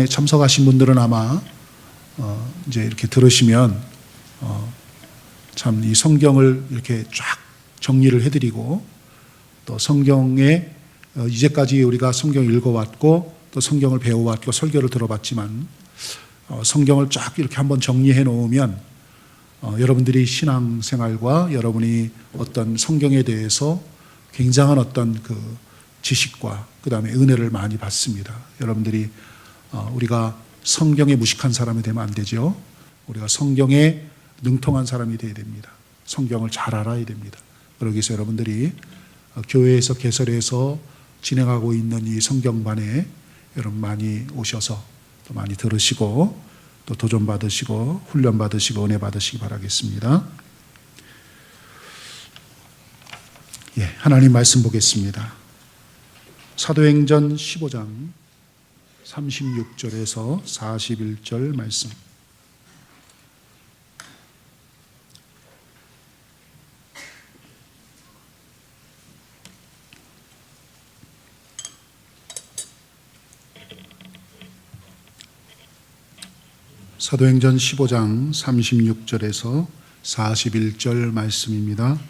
방송에 참석하신 분들은 아마 이제 이렇게 들으시면 참 이 성경을 이렇게 쫙 정리를 해드리고 또 성경에 이제까지 우리가 성경을 읽어왔고 또 성경을 배워왔고 설교를 들어봤지만 성경을 쫙 이렇게 한번 정리해 놓으면 여러분들이 신앙생활과 여러분이 어떤 성경에 대해서 굉장한 어떤 그 지식과 그 다음에 은혜를 많이 받습니다. 여러분들이 우리가 성경에 무식한 사람이 되면 안 되죠. 우리가 성경에 능통한 사람이 되어야 됩니다. 성경을 잘 알아야 됩니다. 그러기 위해서 여러분들이 교회에서 개설해서 진행하고 있는 이 성경반에 여러분 많이 오셔서 또 많이 들으시고 또 도전 받으시고 훈련 받으시고 은혜 받으시기 바라겠습니다. 하나님 말씀 보겠습니다. 사도행전 15장 36절에서 41절 말씀. 사도행전 15장 36절에서 41절 말씀입니다.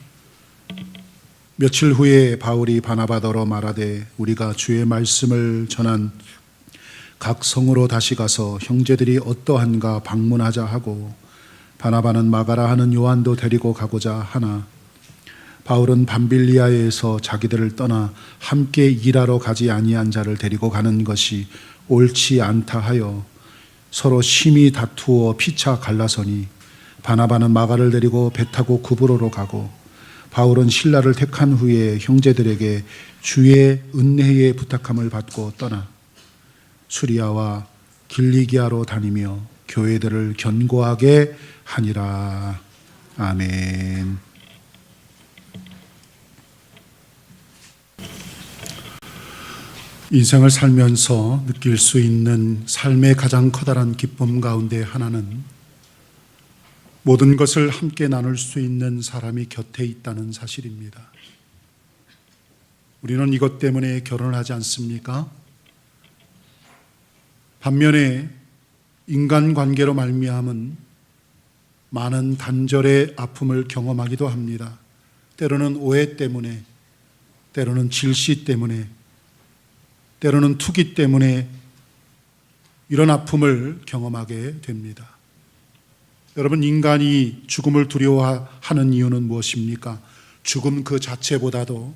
며칠 후에 바울이 바나바더러 말하되 우리가 주의 말씀을 전한 각 성으로 다시 가서 형제들이 어떠한가 방문하자 하고 바나바는 마가라 하는 요한도 데리고 가고자 하나 바울은 밤빌리아에서 자기들을 떠나 함께 일하러 가지 아니한 자를 데리고 가는 것이 옳지 않다 하여 서로 심히 다투어 피차 갈라서니 바나바는 마가를 데리고 배 타고 구브로로 가고 바울은 신라를 택한 후에 형제들에게 주의 은혜의 부탁함을 받고 떠나 수리아와 길리기아로 다니며 교회들을 견고하게 하니라. 아멘. 인생을 살면서 느낄 수 있는 삶의 가장 커다란 기쁨 가운데 하나는 모든 것을 함께 나눌 수 있는 사람이 곁에 있다는 사실입니다. 우리는 이것 때문에 결혼을 하지 않습니까? 반면에 인간관계로 말미암은 많은 단절의 아픔을 경험하기도 합니다. 때로는 오해 때문에, 때로는 질시 때문에, 때로는 투기 때문에 이런 아픔을 경험하게 됩니다. 여러분, 인간이 죽음을 두려워하는 이유는 무엇입니까? 죽음 그 자체보다도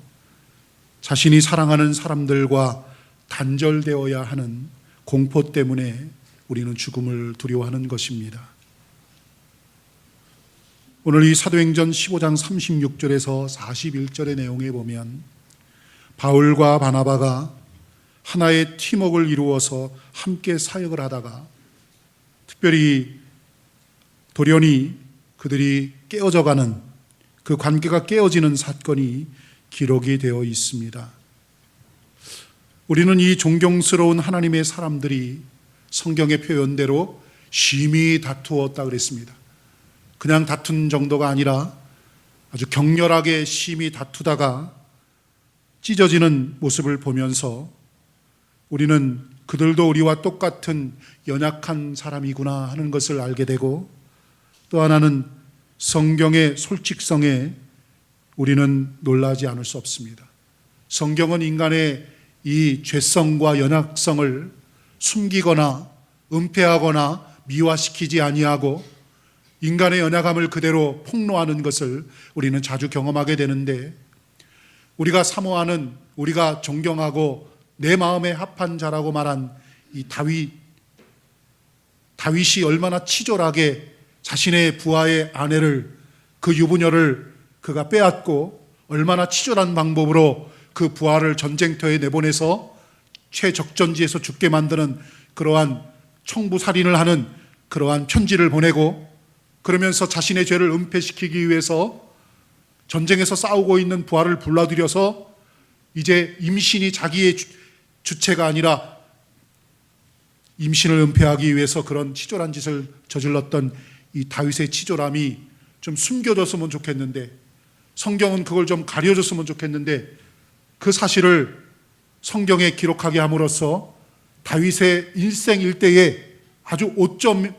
자신이 사랑하는 사람들과 단절되어야 하는 공포 때문에 우리는 죽음을 두려워하는 것입니다. 오늘 이 사도행전 15장 36절에서 41절의 내용에 보면 바울과 바나바가 하나의 팀워크를 이루어서 함께 사역을 하다가 특별히 돌연히 그들이 깨어져가는 그 관계가 깨어지는 사건이 기록이 되어 있습니다. 우리는 이 존경스러운 하나님의 사람들이 성경의 표현대로 심히 다투었다 그랬습니다. 그냥 다툰 정도가 아니라 아주 격렬하게 심히 다투다가 찢어지는 모습을 보면서 우리는 그들도 우리와 똑같은 연약한 사람이구나 하는 것을 알게 되고 또 하나는 성경의 솔직성에 우리는 놀라지 않을 수 없습니다. 성경은 인간의 이 죄성과 연약성을 숨기거나 은폐하거나 미화시키지 아니하고 인간의 연약함을 그대로 폭로하는 것을 우리는 자주 경험하게 되는데 우리가 사모하는, 우리가 존경하고 내 마음에 합한 자라고 말한 이 다윗이 얼마나 치졸하게 자신의 부하의 아내를, 그 유부녀를 그가 빼앗고 얼마나 치졸한 방법으로 그 부하를 전쟁터에 내보내서 최적전지에서 죽게 만드는 그러한 청부살인을 하는 그러한 편지를 보내고 그러면서 자신의 죄를 은폐시키기 위해서 전쟁에서 싸우고 있는 부하를 불러들여서 이제 임신이 자기의 주체가 아니라 임신을 은폐하기 위해서 그런 치졸한 짓을 저질렀던 이 다윗의 치졸함이 좀 숨겨졌으면 좋겠는데 성경은 그걸 좀 가려줬으면 좋겠는데 그 사실을 성경에 기록하게 함으로써 다윗의 일생 일대에 아주 오점의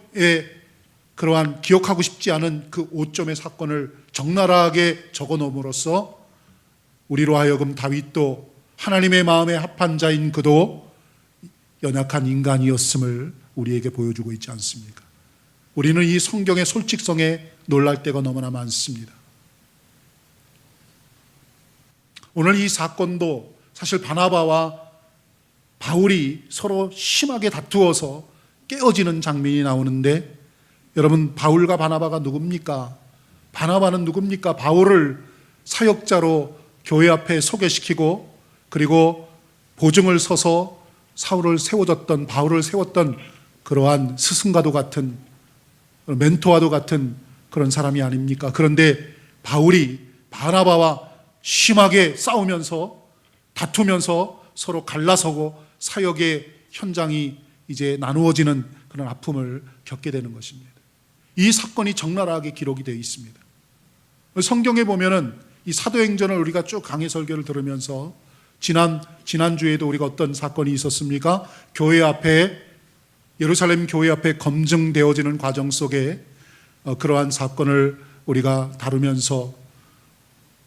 그러한 기억하고 싶지 않은 그 오점의 사건을 적나라하게 적어 놓음으로써 우리로 하여금 다윗도 하나님의 마음에 합한 자인 그도 연약한 인간이었음을 우리에게 보여주고 있지 않습니까? 우리는 이 성경의 솔직성에 놀랄 때가 너무나 많습니다. 오늘 이 사건도 사실 바나바와 바울이 서로 심하게 다투어서 깨어지는 장면이 나오는데, 여러분, 바울과 바나바가 누굽니까? 바나바는 누굽니까? 바울을 사역자로 교회 앞에 소개시키고 그리고 보증을 서서 사울을 세워줬던, 바울을 세웠던 그러한 스승과도 같은, 멘토와도 같은 그런 사람이 아닙니까? 그런데 바울이 바나바와 심하게 싸우면서 다투면서 서로 갈라서고 사역의 현장이 이제 나누어지는 그런 아픔을 겪게 되는 것입니다. 이 사건이 적나라하게 기록이 되어 있습니다. 성경에 보면은 이 사도행전을 우리가 쭉 강해 설교를 들으면서 지난주에도 우리가 어떤 사건이 있었습니까? 교회 앞에, 예루살렘 교회 앞에 검증되어지는 과정 속에 그러한 사건을 우리가 다루면서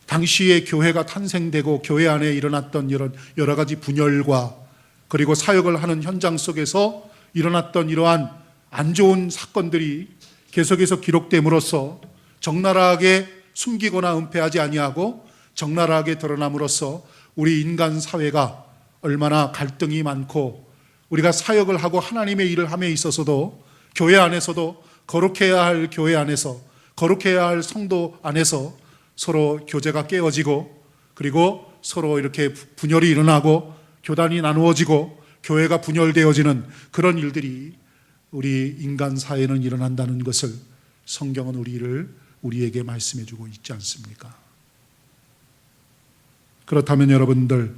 당시에 교회가 탄생되고 교회 안에 일어났던 이런 여러 가지 분열과 그리고 사역을 하는 현장 속에서 일어났던 이러한 안 좋은 사건들이 계속해서 기록됨으로써 적나라하게 숨기거나 은폐하지 아니하고 적나라하게 드러남으로써 우리 인간 사회가 얼마나 갈등이 많고 우리가 사역을 하고 하나님의 일을 함에 있어서도 교회 안에서도 거룩해야 할 교회 안에서, 거룩해야 할 성도 안에서 서로 교제가 깨어지고 그리고 서로 이렇게 분열이 일어나고 교단이 나누어지고 교회가 분열되어지는 그런 일들이 우리 인간 사회는 일어난다는 것을 성경은 우리에게 말씀해 주고 있지 않습니까? 그렇다면 여러분들,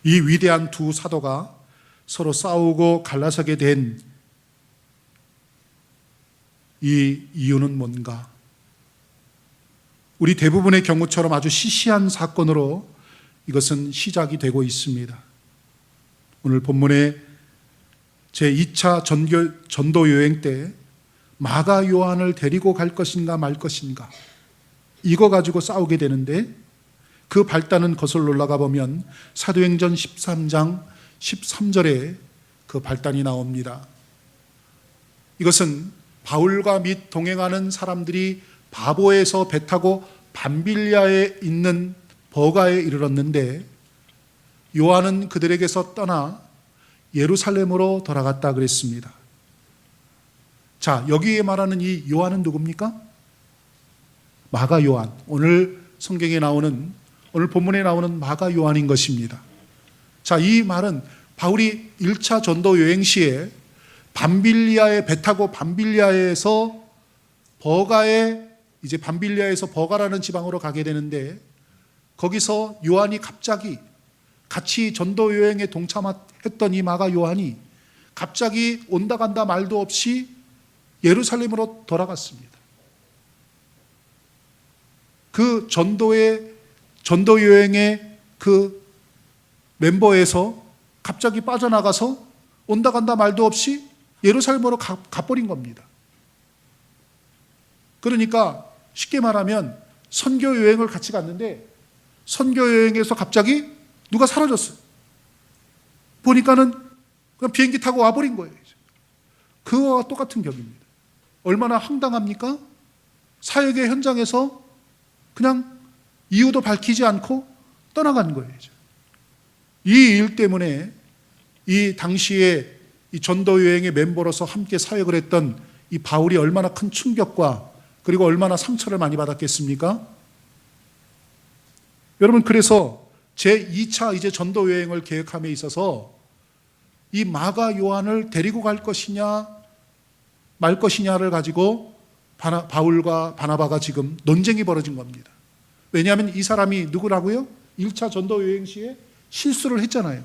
이 위대한 두 사도가 서로 싸우고 갈라서게 된 이 이유는 뭔가? 우리 대부분의 경우처럼 아주 시시한 사건으로 이것은 시작이 되고 있습니다. 오늘 본문에 제2차 전도 여행 때 마가 요한을 데리고 갈 것인가 말 것인가, 이거 가지고 싸우게 되는데, 그 발단은 거슬러 올라가 보면 사도행전 13장 13절에 그 발단이 나옵니다. 이것은 바울과 및 동행하는 사람들이 바보에서 배 타고 밤빌리아에 있는 버가에 이르렀는데 요한은 그들에게서 떠나 예루살렘으로 돌아갔다 그랬습니다. 자, 여기에 말하는 이 요한은 누굽니까? 마가 요한, 오늘 성경에 나오는, 오늘 본문에 나오는 마가 요한인 것입니다. 자, 이 말은 바울이 1차 전도 여행 시에 밤빌리아에 배 타고 밤빌리아에서 버가에, 이제 밤빌리아에서 버가라는 지방으로 가게 되는데, 거기서 요한이 갑자기 같이 전도 여행에 동참했던 이 마가 요한이 갑자기 온다 간다 말도 없이 예루살렘으로 돌아갔습니다. 그 전도 여행의 그 멤버에서 갑자기 빠져나가서 온다 간다 말도 없이 예루살렘으로 가버린 겁니다. 그러니까 쉽게 말하면 선교 여행을 같이 갔는데 선교 여행에서 갑자기 누가 사라졌어요. 보니까는 그냥 비행기 타고 와버린 거예요. 그거와 똑같은 격입니다. 얼마나 황당합니까? 사역의 현장에서 그냥 이유도 밝히지 않고 떠나간 거예요. 이 일 때문에 이 당시에 이 전도 여행의 멤버로서 함께 사역을 했던 이 바울이 얼마나 큰 충격과 그리고 얼마나 상처를 많이 받았겠습니까? 여러분, 그래서 제2차 이제 전도 여행을 계획함에 있어서 이 마가 요한을 데리고 갈 것이냐 말 것이냐를 가지고 바울과 바나바가 지금 논쟁이 벌어진 겁니다. 왜냐하면 이 사람이 누구라고요? 1차 전도 여행 시에 실수를 했잖아요.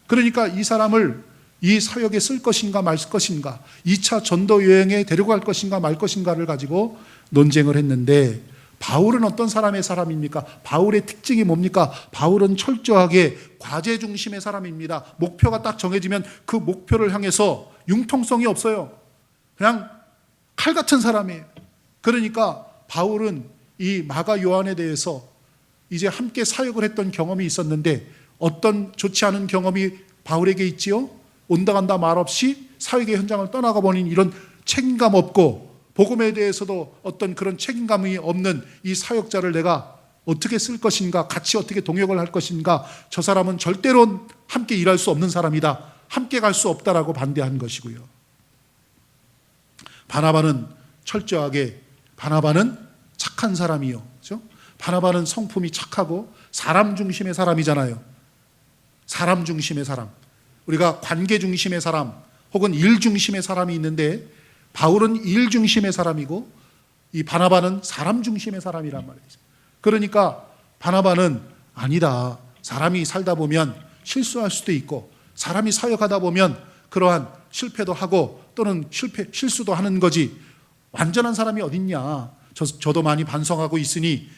그러니까 이 사람을 이 사역에 쓸 것인가 말 것인가, 2차 전도 여행에 데리고 갈 것인가 말 것인가를 가지고 논쟁을 했는데, 바울은 어떤 사람입니까? 바울의 특징이 뭡니까? 바울은 철저하게 과제 중심의 사람입니다. 목표가 딱 정해지면 그 목표를 향해서 융통성이 없어요. 그냥 칼 같은 사람이에요. 그러니까 바울은 이 마가 요한에 대해서 이제 함께 사역을 했던 경험이 있었는데 어떤 좋지 않은 경험이 바울에게 있지요? 온다 간다 말 없이 사역의 현장을 떠나가 버린 이런 책임감 없고 복음에 대해서도 어떤 그런 책임감이 없는 이 사역자를 내가 어떻게 쓸 것인가, 같이 어떻게 동역을 할 것인가, 저 사람은 절대로 함께 일할 수 없는 사람이다, 함께 갈 수 없다라고 반대한 것이고요. 바나바는 철저하게, 바나바는 착한 사람이요, 그렇죠? 바나바는 성품이 착하고 사람 중심의 사람이잖아요. 사람 중심의 사람, 우리가 관계 중심의 사람 혹은 일 중심의 사람이 있는데 바울은 일 중심의 사람이고 이 바나바는 사람 중심의 사람이란 말이죠. 그러니까 바나바는 아니다, 사람이 살다 보면 실수할 수도 있고 사람이 사역하다 보면 그러한 실패도 하고 또는 실수도 하는 거지 완전한 사람이 어딨냐. 저도 많이 반성하고 있으니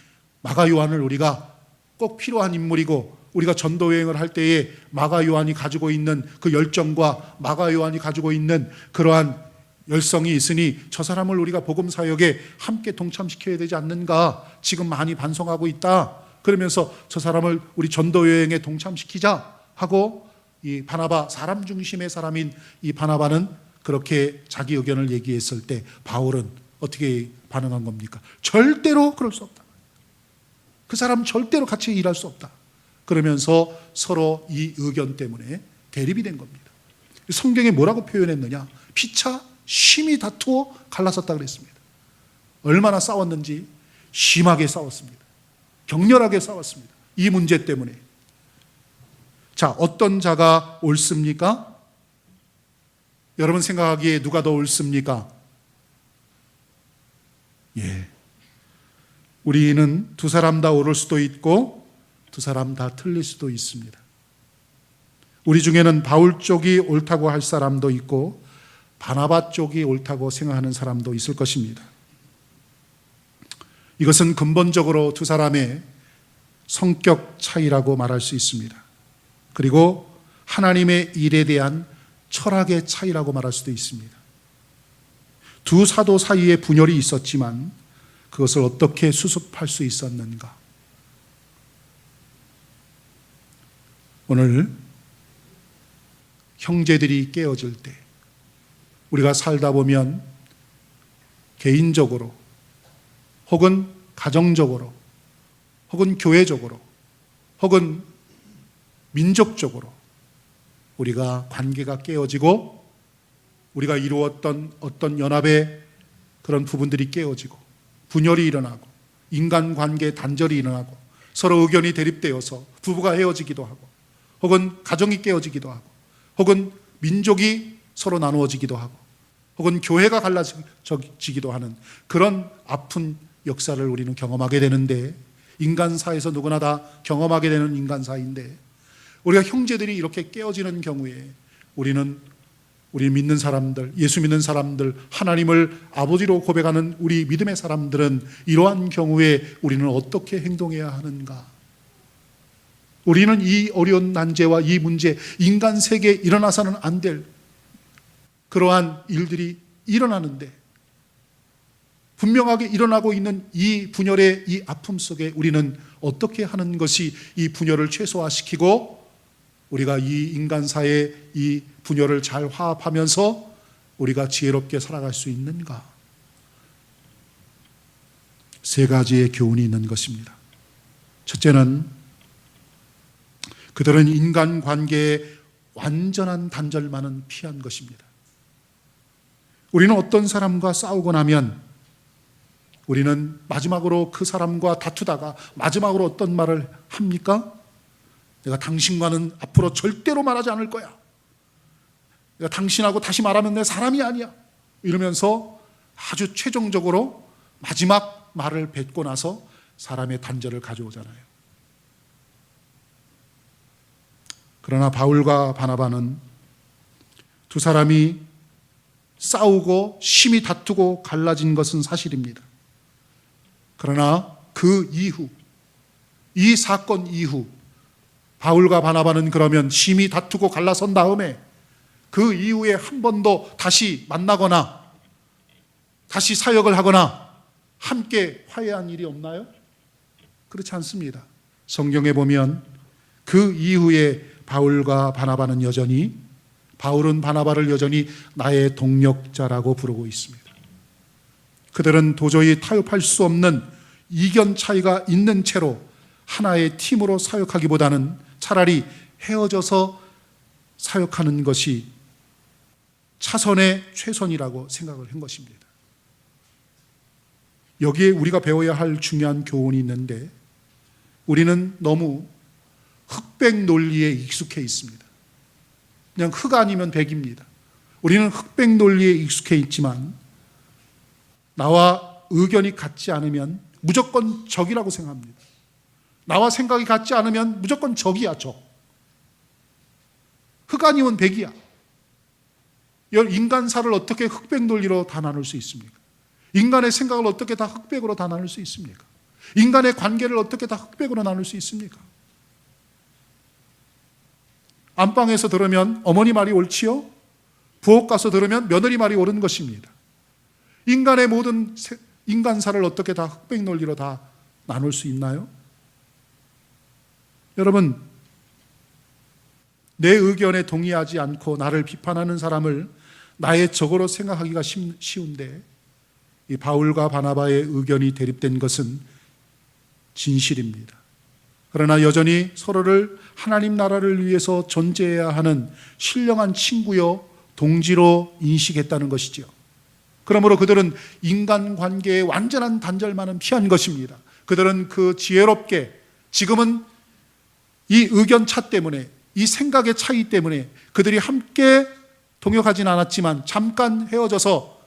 마가 요한을 우리가 꼭 필요한 인물이고 우리가 전도 여행을 할 때에 마가 요한이 가지고 있는 그 열정과 마가 요한이 가지고 있는 그러한 열성이 있으니 저 사람을 우리가 복음 사역에 함께 동참시켜야 되지 않는가, 지금 많이 반성하고 있다. 그러면서 저 사람을 우리 전도 여행에 동참시키자 하고 이 바나바, 사람 중심의 사람인 이 바나바는 그렇게 자기 의견을 얘기했을 때 바울은 어떻게 반응한 겁니까? 절대로 그럴 수 없다. 그 사람 절대로 같이 일할 수 없다. 그러면서 서로 이 의견 때문에 대립이 된 겁니다. 성경에 뭐라고 표현했느냐? 피차 심히 다투어 갈라섰다 그랬습니다. 얼마나 싸웠는지 심하게 싸웠습니다. 격렬하게 싸웠습니다. 이 문제 때문에. 자, 어떤 자가 옳습니까? 여러분 생각하기에 누가 더 옳습니까? 우리는 두 사람 다 옳을 수도 있고 두 사람 다 틀릴 수도 있습니다. 우리 중에는 바울 쪽이 옳다고 할 사람도 있고 바나바 쪽이 옳다고 생각하는 사람도 있을 것입니다. 이것은 근본적으로 두 사람의 성격 차이라고 말할 수 있습니다. 그리고 하나님의 일에 대한 철학의 차이라고 말할 수도 있습니다. 두 사도 사이에 분열이 있었지만 그것을 어떻게 수습할 수 있었는가? 오늘 형제들이 깨어질 때 우리가 살다 보면 개인적으로 혹은 가정적으로 혹은 교회적으로 혹은 민족적으로 우리가 관계가 깨어지고 우리가 이루었던 어떤 연합의 그런 부분들이 깨어지고 분열이 일어나고 인간관계에 단절이 일어나고 서로 의견이 대립되어서 부부가 헤어지기도 하고 혹은 가정이 깨어지기도 하고 혹은 민족이 서로 나누어지기도 하고 혹은 교회가 갈라지기도 하는 그런 아픈 역사를 우리는 경험하게 되는데, 인간사에서 누구나 다 경험하게 되는 인간사인데, 우리가 형제들이 이렇게 깨어지는 경우에 우리 믿는 사람들, 예수 믿는 사람들, 하나님을 아버지로 고백하는 우리 믿음의 사람들은 이러한 경우에 우리는 어떻게 행동해야 하는가? 우리는 이 어려운 난제와 이 문제, 인간 세계에 일어나서는 안 될 그러한 일들이 일어나는데 분명하게 일어나고 있는 이 분열의 이 아픔 속에 우리는 어떻게 하는 것이 이 분열을 최소화시키고 우리가 이 인간사의 이 분열을 잘 화합하면서 우리가 지혜롭게 살아갈 수 있는가? 세 가지의 교훈이 있는 것입니다. 첫째는 그들은 인간관계의 완전한 단절만은 피한 것입니다. 우리는 어떤 사람과 싸우고 나면 우리는 마지막으로 그 사람과 다투다가 마지막으로 어떤 말을 합니까? 내가 당신과는 앞으로 절대로 말하지 않을 거야. 내가 당신하고 다시 말하면 내 사람이 아니야. 이러면서 아주 최종적으로 마지막 말을 뱉고 나서 사람의 단절을 가져오잖아요. 그러나 바울과 바나바는 두 사람이 싸우고 심히 다투고 갈라진 것은 사실입니다. 그러나 그 이후, 이 사건 이후 바울과 바나바는 그러면 심히 다투고 갈라선 다음에 그 이후에 한 번도 다시 만나거나 다시 사역을 하거나 함께 화해한 일이 없나요? 그렇지 않습니다. 성경에 보면 그 이후에 바울과 바나바는 여전히, 바울은 바나바를 여전히 나의 동력자라고 부르고 있습니다. 그들은 도저히 타협할 수 없는 이견 차이가 있는 채로 하나의 팀으로 사역하기보다는 차라리 헤어져서 사역하는 것이 차선의 최선이라고 생각을 한 것입니다. 여기에 우리가 배워야 할 중요한 교훈이 있는데, 우리는 너무 흑백 논리에 익숙해 있습니다. 그냥 흑 아니면 백입니다. 우리는 흑백 논리에 익숙해 있지만 나와 의견이 같지 않으면 무조건 적이라고 생각합니다. 나와 생각이 같지 않으면 무조건 적이야, 적. 흑 아니면 백이야. 인간사를 어떻게 흑백 논리로 다 나눌 수 있습니까? 인간의 생각을 어떻게 다 흑백으로 다 나눌 수 있습니까? 인간의 관계를 어떻게 다 흑백으로 나눌 수 있습니까? 안방에서 들으면 어머니 말이 옳지요? 부엌 가서 들으면 며느리 말이 옳은 것입니다. 인간의 모든 인간사를 어떻게 다 흑백 논리로 다 나눌 수 있나요? 여러분, 내 의견에 동의하지 않고 나를 비판하는 사람을 나의 적으로 생각하기가 쉬운데, 이 바울과 바나바의 의견이 대립된 것은 진실입니다. 그러나 여전히 서로를 하나님 나라를 위해서 존재해야 하는 신령한 친구요 동지로 인식했다는 것이죠. 그러므로 그들은 인간관계의 완전한 단절만은 피한 것입니다. 그들은 그 지혜롭게, 지금은 이 의견 차 때문에, 이 생각의 차이 때문에 그들이 함께 동역하진 않았지만 잠깐 헤어져서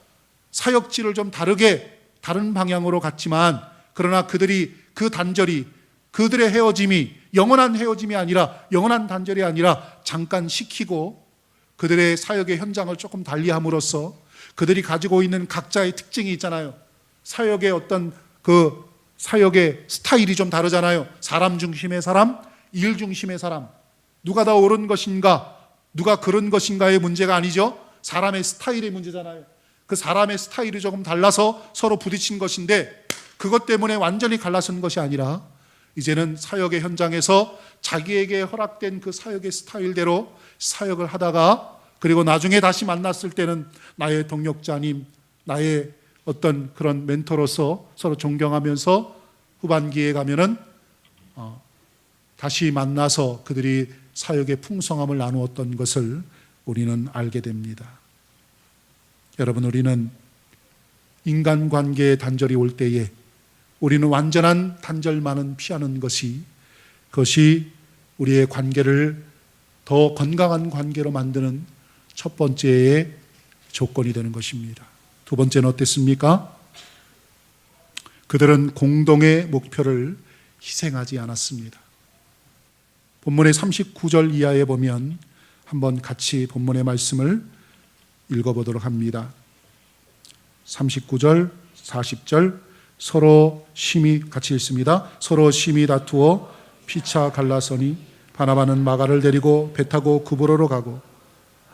사역지를 좀 다른 방향으로 갔지만, 그러나 그들이 그 단절이, 그들의 헤어짐이 영원한 헤어짐이 아니라, 영원한 단절이 아니라 잠깐 식히고 그들의 사역의 현장을 조금 달리함으로써 그들이 가지고 있는 각자의 특징이 있잖아요. 사역의 어떤 그 사역의 스타일이 좀 다르잖아요. 사람 중심의 사람, 일 중심의 사람. 누가 더 옳은 것인가, 누가 그런 것인가의 문제가 아니죠. 사람의 스타일의 문제잖아요. 그 사람의 스타일이 조금 달라서 서로 부딪힌 것인데, 그것 때문에 완전히 갈라선 것이 아니라 이제는 사역의 현장에서 자기에게 허락된 그 사역의 스타일대로 사역을 하다가, 그리고 나중에 다시 만났을 때는 나의 동역자님, 나의 어떤 그런 멘토로서 서로 존경하면서 후반기에 가면은 다시 만나서 그들이 사역의 풍성함을 나누었던 것을 우리는 알게 됩니다. 여러분, 우리는 인간관계의 단절이 올 때에 우리는 완전한 단절만은 피하는 것이, 그것이 우리의 관계를 더 건강한 관계로 만드는 첫 번째의 조건이 되는 것입니다. 두 번째는 어땠습니까? 그들은 공동의 목표를 희생하지 않았습니다. 본문의 39절 이하에 보면 한번 같이 본문의 말씀을 읽어보도록 합니다. 39절, 40절, 서로 심히, 같이 읽습니다. 서로 심히 다투어 피차 갈라서니 바나바는 마가를 데리고 배 타고 구브로로 가고,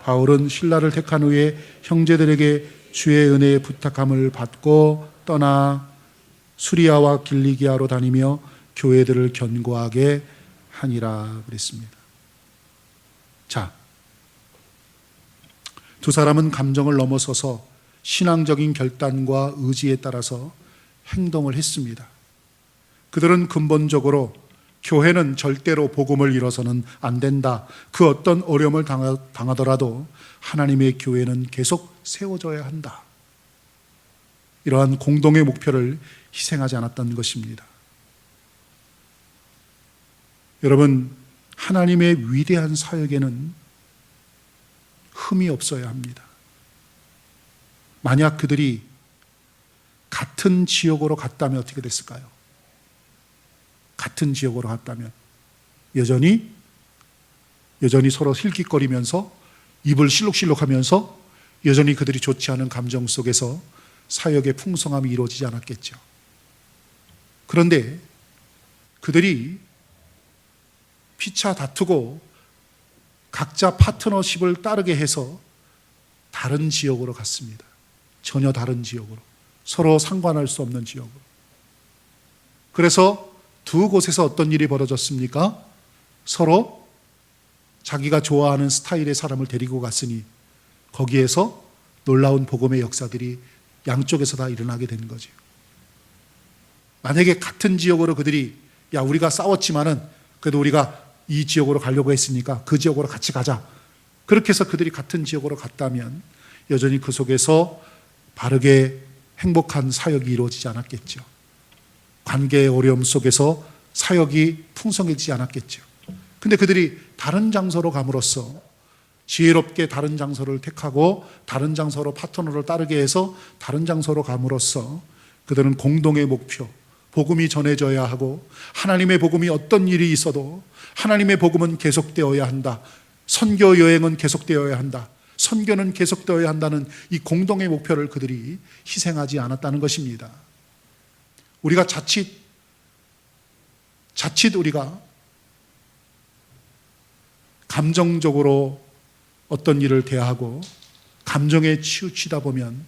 바울은 실라를 택한 후에 형제들에게 주의 은혜의 부탁함을 받고 떠나 수리아와 길리기아로 다니며 교회들을 견고하게 하니라 그랬습니다. 자, 두 사람은 감정을 넘어서서 신앙적인 결단과 의지에 따라서 행동을 했습니다. 그들은 근본적으로 교회는 절대로 복음을 잃어서는 안 된다, 그 어떤 어려움을 당하더라도 하나님의 교회는 계속 세워져야 한다, 이러한 공동의 목표를 희생하지 않았던 것입니다. 여러분, 하나님의 위대한 사역에는 흠이 없어야 합니다. 만약 그들이 같은 지역으로 갔다면 어떻게 됐을까요? 같은 지역으로 갔다면 여전히 서로 힐깃거리면서 입을 실룩실룩하면서 여전히 그들이 좋지 않은 감정 속에서 사역의 풍성함이 이루어지지 않았겠죠. 그런데 그들이 피차 다투고 각자 파트너십을 따르게 해서 다른 지역으로 갔습니다. 전혀 다른 지역으로. 서로 상관할 수 없는 지역으로. 그래서 두 곳에서 어떤 일이 벌어졌습니까? 서로 자기가 좋아하는 스타일의 사람을 데리고 갔으니 거기에서 놀라운 복음의 역사들이 양쪽에서 다 일어나게 된 거죠. 만약에 같은 지역으로 그들이 야 우리가 싸웠지만은 그래도 우리가 이 지역으로 가려고 했으니까 그 지역으로 같이 가자. 그렇게 해서 그들이 같은 지역으로 갔다면 여전히 그 속에서 바르게 행복한 사역이 이루어지지 않았겠죠. 관계의 어려움 속에서 사역이 풍성해지지 않았겠죠. 근데 그들이 다른 장소로 감으로써 지혜롭게 다른 장소를 택하고 다른 장소로 파트너를 따르게 해서 다른 장소로 감으로써 그들은 공동의 목표, 복음이 전해져야 하고 하나님의 복음이 어떤 일이 있어도 하나님의 복음은 계속되어야 한다. 선교 여행은 계속되어야 한다. 선교는 계속되어야 한다는 이 공동의 목표를 그들이 희생하지 않았다는 것입니다. 우리가 자칫 우리가 감정적으로 어떤 일을 대하고 감정에 치우치다 보면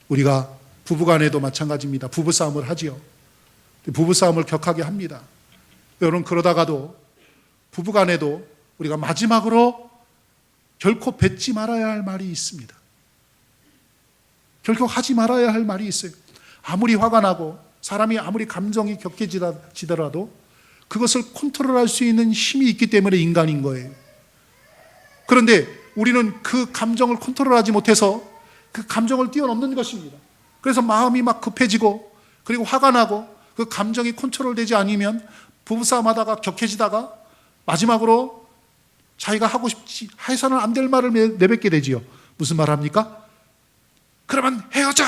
우리가 부부간에도 마찬가지입니다. 부부싸움을 하지요. 부부싸움을 격하게 합니다. 여러분 그러다가도 부부간에도 우리가 마지막으로 결코 뱉지 말아야 할 말이 있습니다. 결코 하지 말아야 할 말이 있어요. 아무리 화가 나고 사람이 아무리 감정이 격해지더라도 그것을 컨트롤할 수 있는 힘이 있기 때문에 인간인 거예요. 그런데 우리는 그 감정을 컨트롤하지 못해서 그 감정을 뛰어넘는 것입니다. 그래서 마음이 막 급해지고 그리고 화가 나고 그 감정이 컨트롤되지 않으면 부부싸움하다가 격해지다가 마지막으로 자기가 하고 싶지 해서는 안 될 말을 내뱉게 되지요. 무슨 말 합니까? 그러면 헤어져!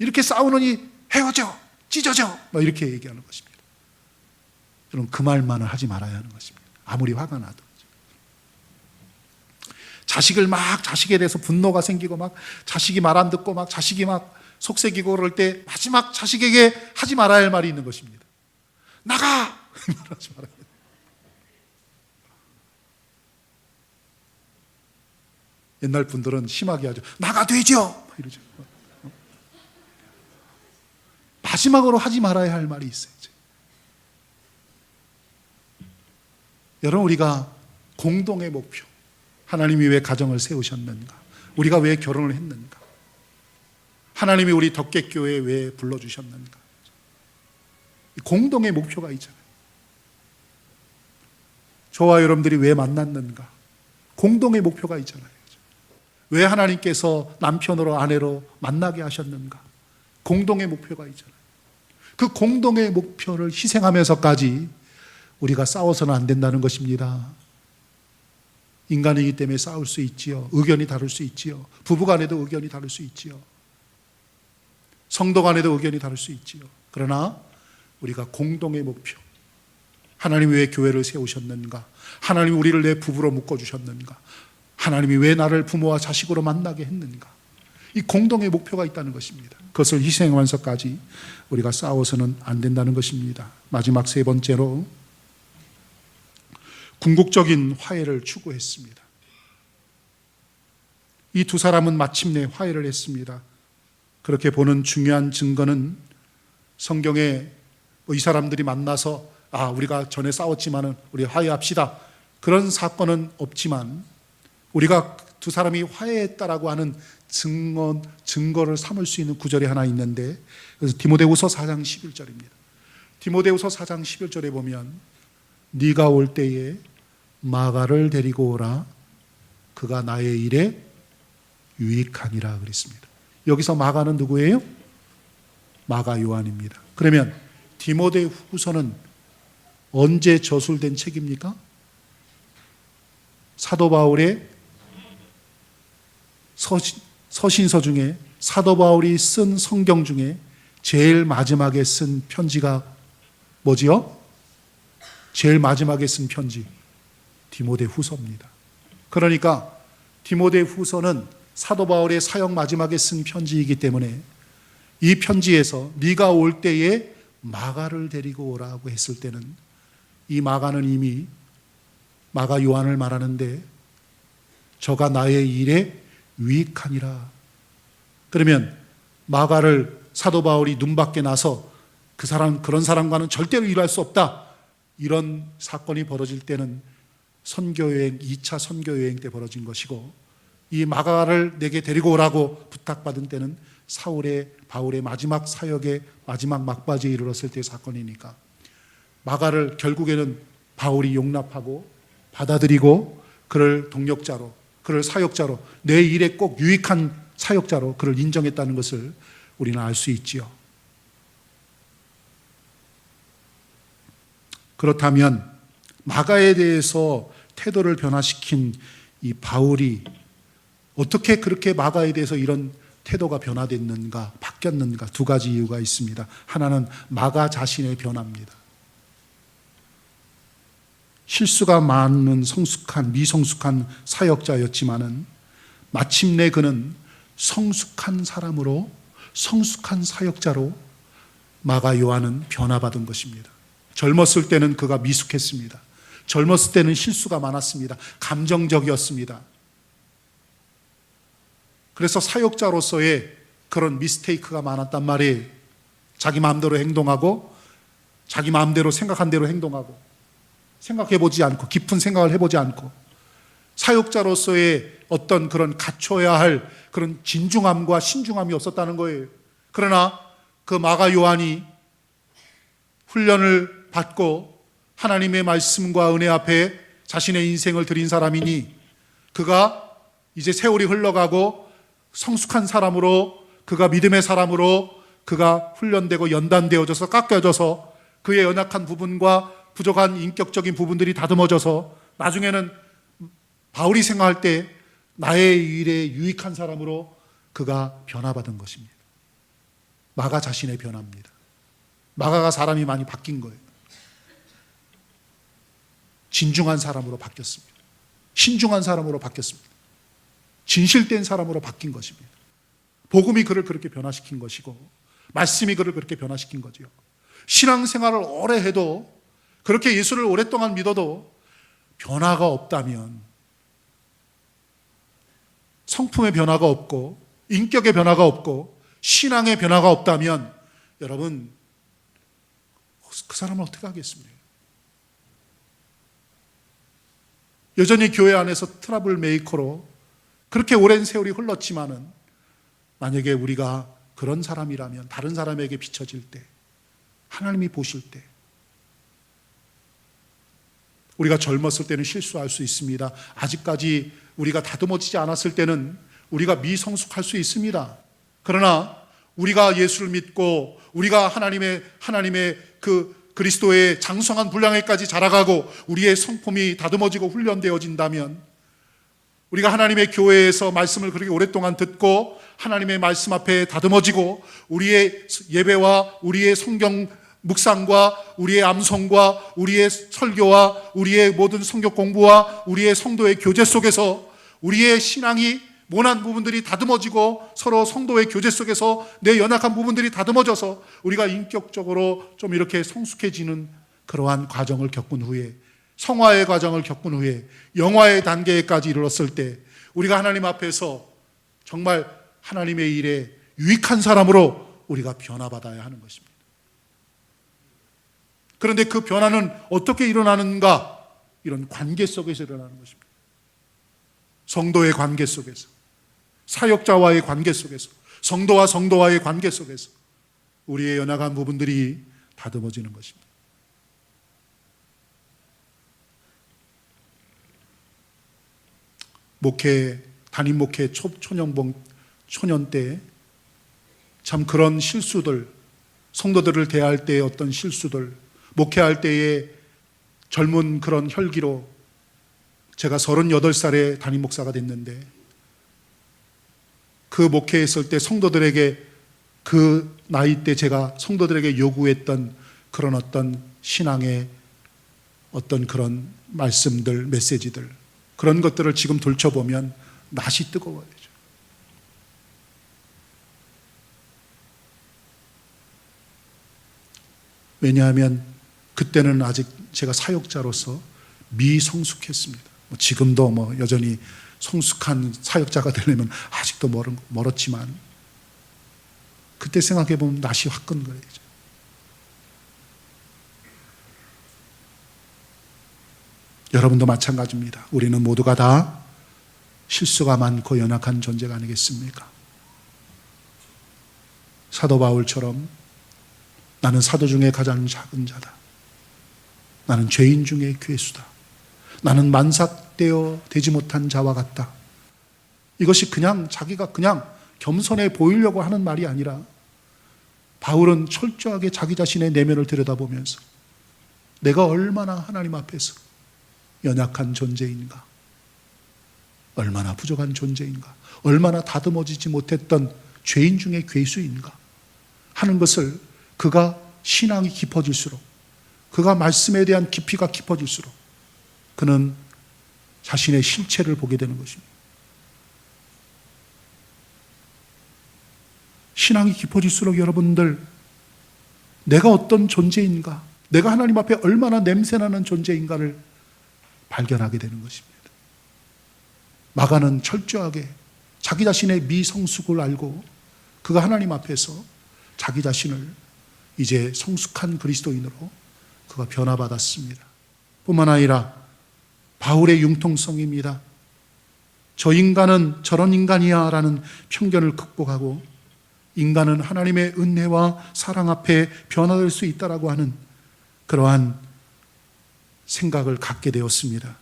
이렇게 싸우느니 헤어져! 찢어져! 이렇게 얘기하는 것입니다. 여러분 그 말만은 하지 말아야 하는 것입니다. 아무리 화가 나도. 자식에 대해서 분노가 생기고 막 자식이 말 안 듣고 막 자식이 막 속색이고 그럴 때 마지막 자식에게 하지 말아야 할 말이 있는 것입니다. 나가! 하지 말아야 돼. 옛날 분들은 심하게 하죠. 나가 되죠! 이러죠. 마지막으로 하지 말아야 할 말이 있어요. 여러분 우리가 공동의 목표, 하나님이 왜 가정을 세우셨는가? 우리가 왜 결혼을 했는가? 하나님이 우리 덕객교회에 왜 불러주셨는가? 공동의 목표가 있잖아요. 저와 여러분들이 왜 만났는가? 공동의 목표가 있잖아요. 왜 하나님께서 남편으로 아내로 만나게 하셨는가? 공동의 목표가 있잖아요. 그 공동의 목표를 희생하면서까지 우리가 싸워서는 안 된다는 것입니다. 인간이기 때문에 싸울 수 있지요. 의견이 다를 수 있지요. 부부간에도 의견이 다를 수 있지요. 성도간에도 의견이 다를 수 있지요. 그러나 우리가 공동의 목표, 하나님이 왜 교회를 세우셨는가? 하나님이 우리를 내 부부로 묶어주셨는가? 하나님이 왜 나를 부모와 자식으로 만나게 했는가? 이 공동의 목표가 있다는 것입니다. 그것을 희생하면서까지 우리가 싸워서는 안 된다는 것입니다. 마지막 세 번째로 궁극적인 화해를 추구했습니다. 이 두 사람은 마침내 화해를 했습니다. 그렇게 보는 중요한 증거는 성경에 이 사람들이 만나서 우리가 전에 싸웠지만은 우리 화해합시다. 그런 사건은 없지만 우리가 두 사람이 화해했다라고 하는 증거를 삼을 수 있는 구절이 하나 있는데 그래서 디모데후서 4장 11절입니다. 디모데후서 4장 11절에 보면 네가 올 때에 마가를 데리고 오라. 그가 나의 일에 유익하니라 그랬습니다. 여기서 마가는 누구예요? 마가 요한입니다. 그러면 디모데후서는 언제 저술된 책입니까? 사도 바울의 서신서 중에 사도 바울이 쓴 성경 중에 제일 마지막에 쓴 편지가 뭐지요? 제일 마지막에 쓴 편지 디모데후서입니다. 그러니까 디모데후서는 사도 바울의 사역 마지막에 쓴 편지이기 때문에 이 편지에서 네가 올 때에 마가를 데리고 오라고 했을 때는 이 마가는 이미 마가 요한을 말하는데 저가 나의 일에 유익하니라. 그러면 마가를 사도 바울이 눈밖에 나서 그런 사람과는 절대로 일할 수 없다, 이런 사건이 벌어질 때는 선교여행, 2차 선교여행 때 벌어진 것이고, 이 마가를 내게 데리고 오라고 부탁받은 때는 바울의 마지막 사역의 마지막 막바지에 이르렀을 때의 사건이니까 마가를 결국에는 바울이 용납하고 받아들이고 그를 동력자로, 그를 사역자로, 내 일에 꼭 유익한 사역자로 그를 인정했다는 것을 우리는 알 수 있지요. 그렇다면 마가에 대해서 태도를 변화시킨 이 바울이 어떻게 그렇게 마가에 대해서 이런 태도가 변화됐는가, 바뀌었는가, 두 가지 이유가 있습니다. 하나는 마가 자신의 변화입니다. 실수가 많은 미성숙한 사역자였지만은 마침내 그는 성숙한 사람으로, 성숙한 사역자로 마가 요한은 변화받은 것입니다. 젊었을 때는 그가 미숙했습니다. 젊었을 때는 실수가 많았습니다. 감정적이었습니다. 그래서 사역자로서의 그런 미스테이크가 많았단 말이에요. 자기 마음대로 행동하고, 자기 마음대로 생각한 대로 행동하고, 생각해보지 않고, 깊은 생각을 해보지 않고, 사역자로서의 어떤 그런 갖춰야 할 그런 진중함과 신중함이 없었다는 거예요. 그러나 그 마가 요한이 훈련을 받고 하나님의 말씀과 은혜 앞에 자신의 인생을 드린 사람이니, 그가 이제 세월이 흘러가고 성숙한 사람으로, 그가 믿음의 사람으로 그가 훈련되고 연단되어져서 깎여져서 그의 연약한 부분과 부족한 인격적인 부분들이 다듬어져서 나중에는 바울이 생각할 때 나의 일에 유익한 사람으로 그가 변화받은 것입니다. 마가 자신의 변화입니다. 마가가 사람이 많이 바뀐 거예요. 진중한 사람으로 바뀌었습니다. 신중한 사람으로 바뀌었습니다. 진실된 사람으로 바뀐 것입니다. 복음이 그를 그렇게 변화시킨 것이고, 말씀이 그를 그렇게 변화시킨 거지요. 신앙생활을 오래 해도, 그렇게 예수를 오랫동안 믿어도 변화가 없다면, 성품의 변화가 없고 인격의 변화가 없고 신앙의 변화가 없다면, 여러분 그 사람은 어떻게 하겠습니까? 여전히 교회 안에서 트러블 메이커로 그렇게 오랜 세월이 흘렀지만은, 만약에 우리가 그런 사람이라면 다른 사람에게 비춰질 때, 하나님이 보실 때, 우리가 젊었을 때는 실수할 수 있습니다. 아직까지 우리가 다듬어지지 않았을 때는 우리가 미성숙할 수 있습니다. 그러나 우리가 예수를 믿고 우리가 하나님의 그 그리스도의 장성한 분량에까지 자라가고 우리의 성품이 다듬어지고 훈련되어진다면, 우리가 하나님의 교회에서 말씀을 그렇게 오랫동안 듣고 하나님의 말씀 앞에 다듬어지고 우리의 예배와 우리의 성경 묵상과 우리의 암송과 우리의 설교와 우리의 모든 성경 공부와 우리의 성도의 교제 속에서 우리의 신앙이 모난 부분들이 다듬어지고 서로 성도의 교제 속에서 내 연약한 부분들이 다듬어져서 우리가 인격적으로 좀 이렇게 성숙해지는 그러한 과정을 겪은 후에, 성화의 과정을 겪은 후에 영화의 단계까지 이르렀을 때, 우리가 하나님 앞에서 정말 하나님의 일에 유익한 사람으로 우리가 변화받아야 하는 것입니다. 그런데 그 변화는 어떻게 일어나는가? 이런 관계 속에서 일어나는 것입니다. 성도의 관계 속에서, 사역자와의 관계 속에서, 성도와 성도와의 관계 속에서 우리의 연약한 부분들이 다듬어지는 것입니다. 담임 목회 초년 때 참 그런 실수들, 성도들을 대할 때의 어떤 실수들, 목회할 때의 젊은 그런 혈기로 제가 38살에 담임 목사가 됐는데, 그 목회했을 때 성도들에게, 그 나이 때 제가 성도들에게 요구했던 그런 어떤 신앙의 어떤 그런 말씀들, 메시지들, 그런 것들을 지금 돌춰보면 낯이 뜨거워요. 왜냐하면 그때는 아직 제가 사역자로서 미성숙했습니다. 지금도 여전히 성숙한 사역자가 되려면 아직도 멀었지만 그때 생각해 보면 낯이 화끈거려요. 여러분도 마찬가지입니다. 우리는 모두가 다 실수가 많고 연약한 존재가 아니겠습니까? 사도 바울처럼 나는 사도 중에 가장 작은 자다. 나는 죄인 중에 괴수다. 나는 만삭되어 되지 못한 자와 같다. 이것이 그냥 자기가 그냥 겸손해 보이려고 하는 말이 아니라 바울은 철저하게 자기 자신의 내면을 들여다보면서 내가 얼마나 하나님 앞에서 연약한 존재인가, 얼마나 부족한 존재인가, 얼마나 다듬어지지 못했던 죄인 중에 괴수인가 하는 것을 그가 신앙이 깊어질수록, 그가 말씀에 대한 깊이가 깊어질수록 그는 자신의 실체를 보게 되는 것입니다. 신앙이 깊어질수록 여러분들, 내가 어떤 존재인가, 내가 하나님 앞에 얼마나 냄새나는 존재인가를 발견하게 되는 것입니다. 마가는 철저하게 자기 자신의 미성숙을 알고 그가 하나님 앞에서 자기 자신을 이제 성숙한 그리스도인으로 그가 변화받았습니다. 뿐만 아니라 바울의 융통성입니다. 저 인간은 저런 인간이야 라는 편견을 극복하고 인간은 하나님의 은혜와 사랑 앞에 변화될 수 있다라고 하는 그러한 생각을 갖게 되었습니다.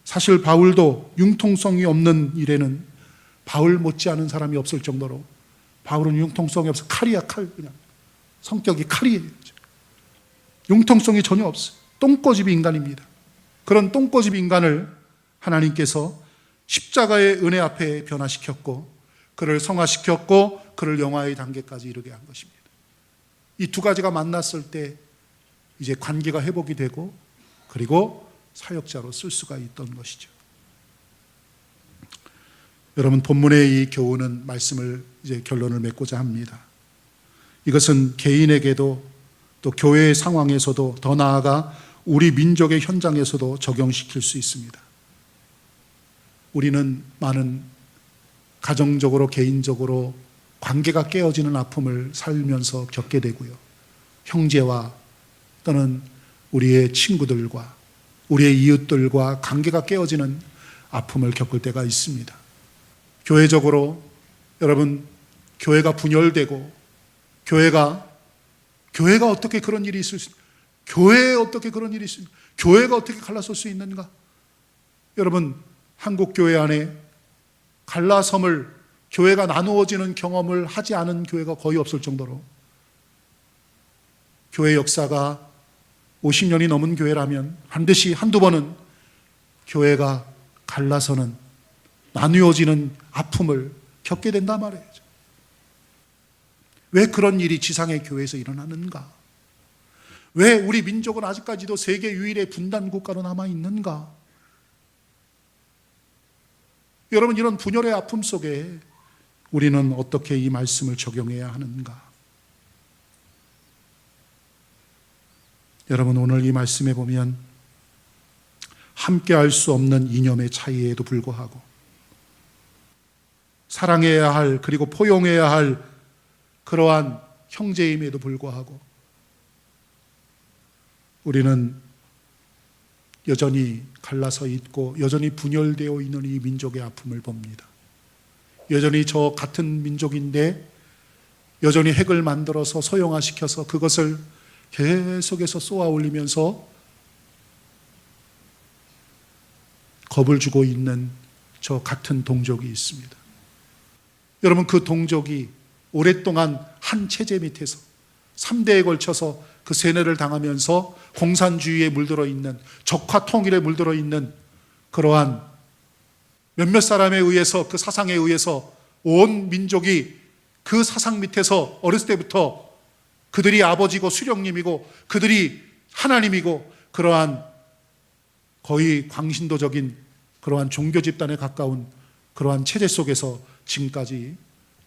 사실 바울도 융통성이 없는 일에는 바울 못지않은 사람이 없을 정도로 바울은 융통성이 없어. 칼이야, 칼. 그냥 성격이 칼이에요. 융통성이 전혀 없어요. 똥꼬집 인간입니다. 그런 똥꼬집 인간을 하나님께서 십자가의 은혜 앞에 변화시켰고 그를 성화시켰고 그를 영화의 단계까지 이르게 한 것입니다. 이 두 가지가 만났을 때 이제 관계가 회복이 되고 그리고 사역자로 쓸 수가 있던 것이죠. 여러분, 본문의 이 교훈은 말씀을 이제 결론을 맺고자 합니다. 이것은 개인에게도 또 교회의 상황에서도 더 나아가 우리 민족의 현장에서도 적용시킬 수 있습니다. 우리는 많은 가정적으로 개인적으로 관계가 깨어지는 아픔을 살면서 겪게 되고요. 형제와 또는 우리의 친구들과 우리의 이웃들과 관계가 깨어지는 아픔을 겪을 때가 있습니다. 교회적으로 여러분, 교회가 분열되고 교회가 어떻게 그런 일이 있을 수, 교회에 어떻게 그런 일이 있을 수, 교회가 어떻게 갈라설 수 있는가? 여러분, 한국 교회 안에 갈라섬을, 교회가 나누어지는 경험을 하지 않은 교회가 거의 없을 정도로 교회 역사가 50년이 넘은 교회라면 반드시 한두 번은 교회가 갈라서는, 나누어지는 아픔을 겪게 된단 말이에요. 왜 그런 일이 지상의 교회에서 일어나는가? 왜 우리 민족은 아직까지도 세계 유일의 분단 국가로 남아있는가? 여러분, 이런 분열의 아픔 속에 우리는 어떻게 이 말씀을 적용해야 하는가? 여러분, 오늘 이 말씀에 보면 함께 할 수 없는 이념의 차이에도 불구하고 사랑해야 할, 그리고 포용해야 할 그러한 형제임에도 불구하고 우리는 여전히 갈라서 있고 여전히 분열되어 있는 이 민족의 아픔을 봅니다. 여전히 저 같은 민족인데 여전히 핵을 만들어서 소형화시켜서 그것을 계속해서 쏘아 올리면서 겁을 주고 있는 저 같은 동족이 있습니다. 여러분, 그 동족이 오랫동안 한 체제 밑에서 3대에 걸쳐서 그 세뇌를 당하면서 공산주의에 물들어 있는, 적화 통일에 물들어 있는 그러한 몇몇 사람에 의해서, 그 사상에 의해서 온 민족이 그 사상 밑에서 어렸을 때부터 그들이 아버지고 수령님이고 그들이 하나님이고 그러한 거의 광신도적인 그러한 종교 집단에 가까운 그러한 체제 속에서 지금까지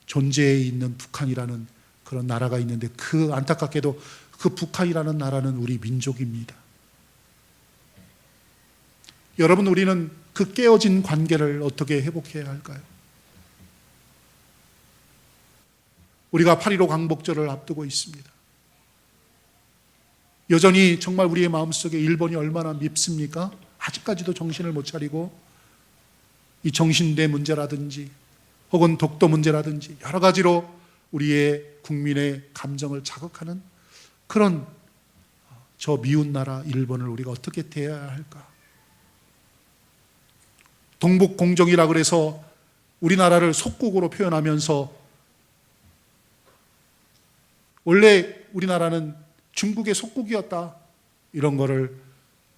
존재해 있는 북한이라는 그런 나라가 있는데, 그 안타깝게도 그 북한이라는 나라는 우리 민족입니다. 여러분, 우리는 그 깨어진 관계를 어떻게 회복해야 할까요? 우리가 8.15 광복절을 앞두고 있습니다. 여전히 정말 우리의 마음속에 일본이 얼마나 밉습니까? 아직까지도 정신을 못 차리고 이 정신대 문제라든지 혹은 독도 문제라든지 여러 가지로 우리의 국민의 감정을 자극하는 그런 저 미운 나라 일본을 우리가 어떻게 대해야 할까? 동북공정이라 그래서 우리나라를 속국으로 표현하면서 원래 우리나라는 중국의 속국이었다 이런 거를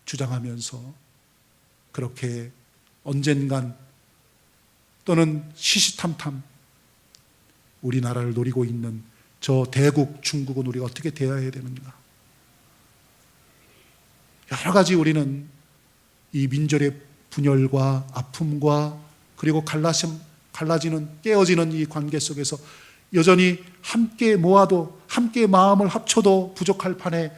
주장하면서 그렇게 언젠간 또는 시시탐탐 우리나라를 노리고 있는 저 대국 중국은 우리가 어떻게 대해야 되는가? 여러 가지 우리는 이 민족의 분열과 아픔과 그리고 갈라지는 깨어지는 이 관계 속에서 여전히 함께 모아도 함께 마음을 합쳐도 부족할 판에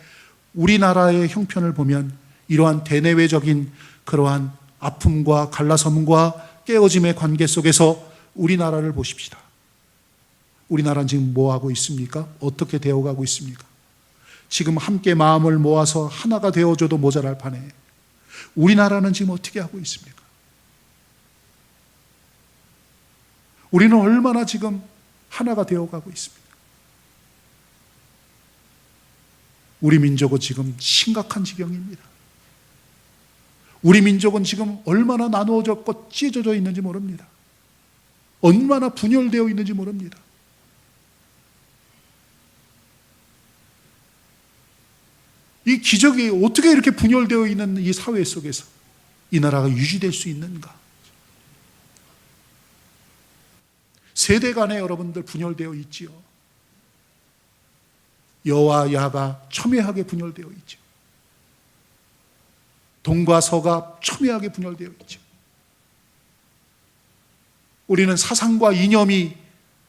우리나라의 형편을 보면 이러한 대내외적인 그러한 아픔과 갈라섬과 깨어짐의 관계 속에서 우리나라를 보십시다. 우리나라는 지금 뭐 하고 있습니까? 어떻게 되어가고 있습니까? 지금 함께 마음을 모아서 하나가 되어줘도 모자랄 판에 우리나라는 지금 어떻게 하고 있습니까? 우리는 얼마나 지금 하나가 되어가고 있습니다. 우리 민족은 지금 심각한 지경입니다. 우리 민족은 지금 얼마나 나누어졌고 찢어져 있는지 모릅니다. 얼마나 분열되어 있는지 모릅니다. 이 기적이 어떻게 이렇게 분열되어 있는 이 사회 속에서 이 나라가 유지될 수 있는가? 세대 간에 여러분들 분열되어 있지요. 여와 야가 첨예하게 분열되어 있죠. 동과 서가 첨예하게 분열되어 있죠. 우리는 사상과 이념이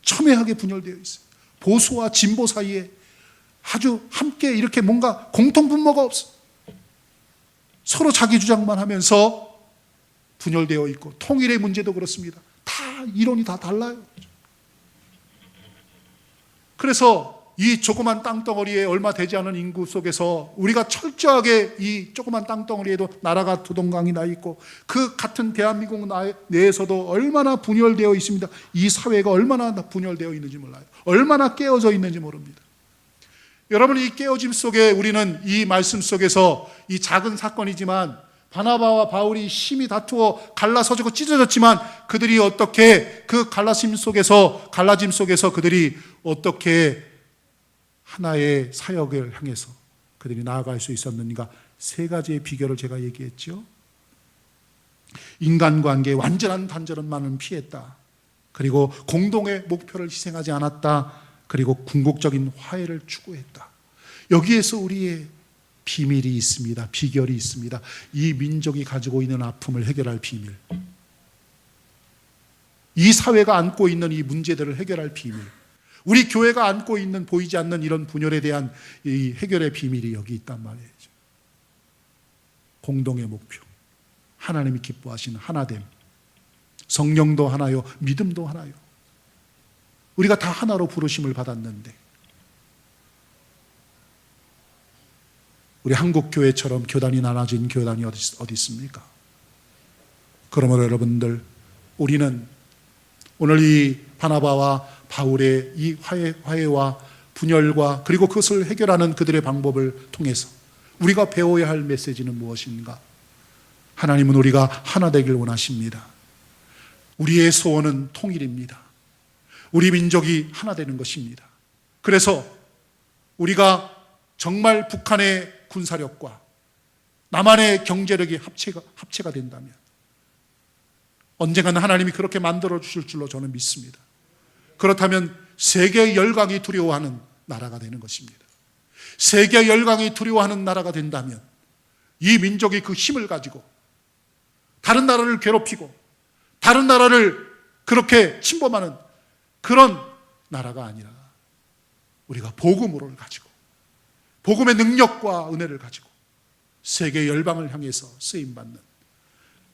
첨예하게 분열되어 있어요. 보수와 진보 사이에 아주 함께 이렇게 뭔가 공통분모가 없어. 서로 자기 주장만 하면서 분열되어 있고, 통일의 문제도 그렇습니다. 다 이론이 다 달라요. 그래서 이 조그만 땅덩어리에 얼마 되지 않은 인구 속에서 우리가 철저하게 이 조그만 땅덩어리에도 나라가 두 동강이 나 있고 그 같은 대한민국 내에서도 얼마나 분열되어 있습니다. 이 사회가 얼마나 분열되어 있는지 몰라요. 얼마나 깨어져 있는지 모릅니다. 여러분, 이 깨어짐 속에 우리는 이 말씀 속에서 이 작은 사건이지만 바나바와 바울이 심히 다투어 갈라서지고 찢어졌지만 그들이 어떻게 그 갈라짐 속에서 그들이 어떻게 하나의 사역을 향해서 그들이 나아갈 수 있었는가? 세 가지의 비결을 제가 얘기했죠. 인간관계의 완전한 단절만은 피했다. 그리고 공동의 목표를 희생하지 않았다. 그리고 궁극적인 화해를 추구했다. 여기에서 우리의 비밀이 있습니다. 비결이 있습니다. 이 민족이 가지고 있는 아픔을 해결할 비밀, 이 사회가 안고 있는 이 문제들을 해결할 비밀, 우리 교회가 안고 있는 보이지 않는 이런 분열에 대한 이 해결의 비밀이 여기 있단 말이죠. 공동의 목표, 하나님이 기뻐하시는 하나됨, 성령도 하나요, 믿음도 하나요. 우리가 다 하나로 부르심을 받았는데 우리 한국 교회처럼 교단이 나눠진 교단이 어디 있습니까? 그러므로 여러분들, 우리는 오늘 이 바나바와 바울의 이 화해와 분열과 그리고 그것을 해결하는 그들의 방법을 통해서 우리가 배워야 할 메시지는 무엇인가? 하나님은 우리가 하나 되길 원하십니다. 우리의 소원은 통일입니다. 우리 민족이 하나 되는 것입니다. 그래서 우리가 정말 북한의 군사력과 남한의 경제력이 합체가 된다면 언젠가는 하나님이 그렇게 만들어 주실 줄로 저는 믿습니다. 그렇다면 세계 열강이 두려워하는 나라가 되는 것입니다. 세계 열강이 두려워하는 나라가 된다면 이 민족이 그 힘을 가지고 다른 나라를 괴롭히고 다른 나라를 그렇게 침범하는 그런 나라가 아니라 우리가 복음으로를 가지고 복음의 능력과 은혜를 가지고 세계 열방을 향해서 쓰임받는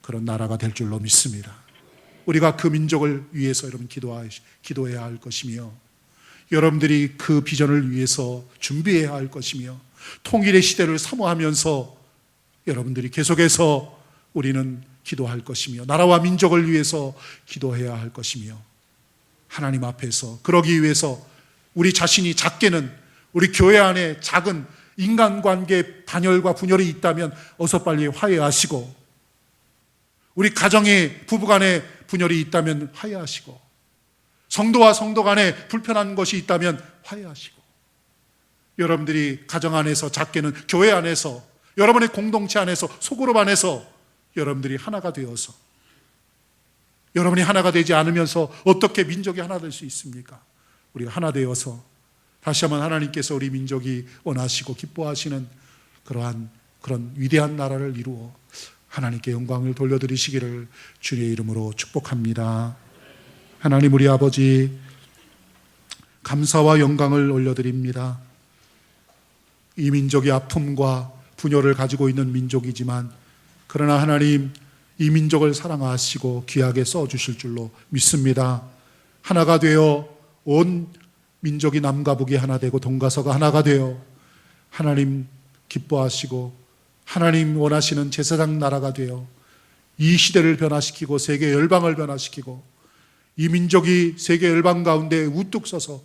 그런 나라가 될 줄로 믿습니다. 우리가 그 민족을 위해서 여러분 기도해야 할 것이며, 여러분들이 그 비전을 위해서 준비해야 할 것이며, 통일의 시대를 사모하면서 여러분들이 계속해서 우리는 기도할 것이며, 나라와 민족을 위해서 기도해야 할 것이며, 하나님 앞에서 그러기 위해서 우리 자신이 작게는 우리 교회 안에 작은 인간관계 단열과 분열이 있다면 어서 빨리 화해하시고, 우리 가정에 부부간에 분열이 있다면 화해하시고, 성도와 성도 간에 불편한 것이 있다면 화해하시고, 여러분들이 가정 안에서 작게는 교회 안에서 여러분의 공동체 안에서 소그룹 안에서 여러분들이 하나가 되어서, 여러분이 하나가 되지 않으면서 어떻게 민족이 하나 될 수 있습니까? 우리가 하나 되어서 다시 한번 하나님께서 우리 민족이 원하시고 기뻐하시는 그런 위대한 나라를 이루어 하나님께 영광을 돌려드리시기를 주님의 이름으로 축복합니다. 하나님 우리 아버지, 감사와 영광을 올려드립니다. 이 민족이 아픔과 분열을 가지고 있는 민족이지만, 그러나 하나님 이 민족을 사랑하시고 귀하게 써주실 줄로 믿습니다. 하나가 되어 온 민족이 남과 북이 하나 되고 동과 서가 하나가 되어 하나님 기뻐하시고 하나님 원하시는 제사장 나라가 되어 이 시대를 변화시키고 세계 열방을 변화시키고 이 민족이 세계 열방 가운데 우뚝 서서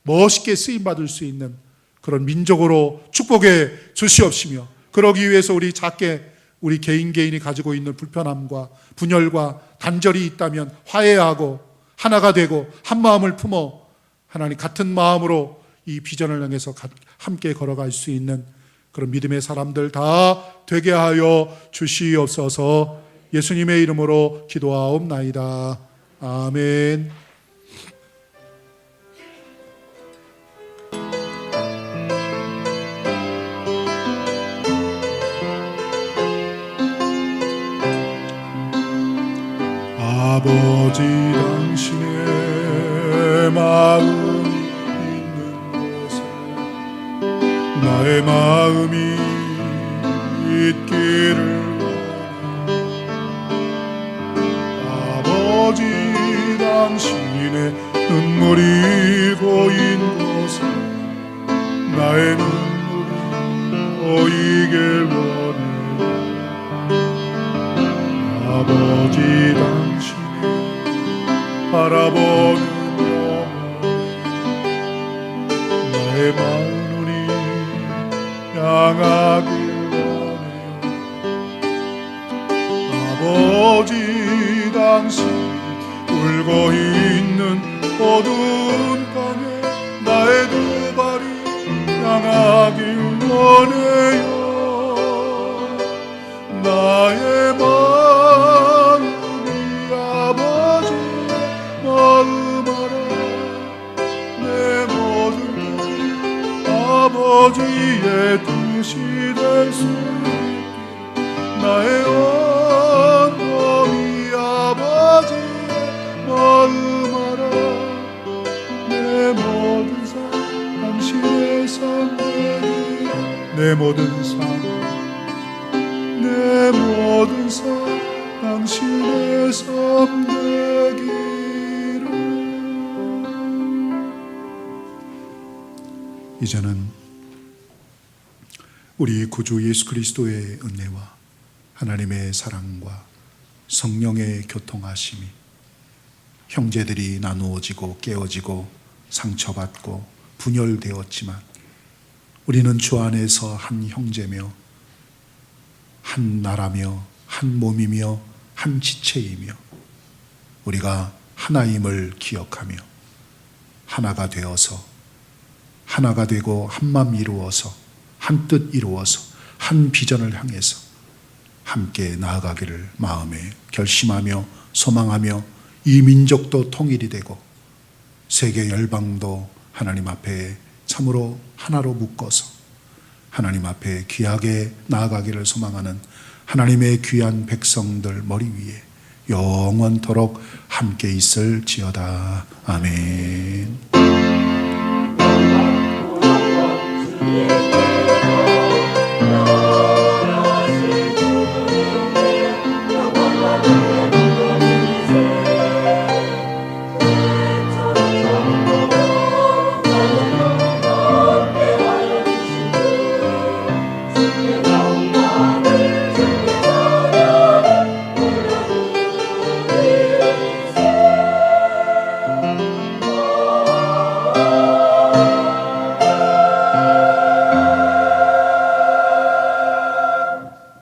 멋있게 쓰임받을 수 있는 그런 민족으로 축복해 주시옵시며, 그러기 위해서 우리 작게 우리 개인이 가지고 있는 불편함과 분열과 단절이 있다면 화해하고 하나가 되고 한 마음을 품어 하나님 같은 마음으로 이 비전을 향해서 함께 걸어갈 수 있는 그런 믿음의 사람들 다 되게 하여 주시옵소서. 예수님의 이름으로 기도하옵나이다. 아멘. 아버지 당신의 마음이 있는 곳에 나의 마음이 있기를 원해. 아버지 당신의 눈물이 고인 곳에 나의 눈물이 고이길 원해. 아버지 당신이 바라보는 영혼 나의 마음이 향하길 원해요. 아버지 당신 울고 있는 어두운 밤에 나의 두 발이 향하길 원해요. 나의 마음이 아버지의 마음 알아. 내 모든 것 아버지의 뜻이 될 수 있게 나의 온몸이 아버지의 마음 알아. 내 모든 삶 당신의 삶 되기를. 내 모든 삶 내 모든 삶 당신의 삶 되기를. 이제는 우리 구주 예수 그리스도의 은혜와 하나님의 사랑과 성령의 교통하심이 형제들이 나누어지고 깨어지고 상처받고 분열되었지만 우리는 주 안에서 한 형제며 한 나라며 한 몸이며 한 지체이며 우리가 하나임을 기억하며 하나가 되어서 하나가 되고 한 마음 이루어서 한 뜻 이루어서 한 비전을 향해서 함께 나아가기를 마음에 결심하며 소망하며 이 민족도 통일이 되고 세계 열방도 하나님 앞에 참으로 하나로 묶어서 하나님 앞에 귀하게 나아가기를 소망하는 하나님의 귀한 백성들 머리 위에 영원토록 함께 있을지어다. 아멘.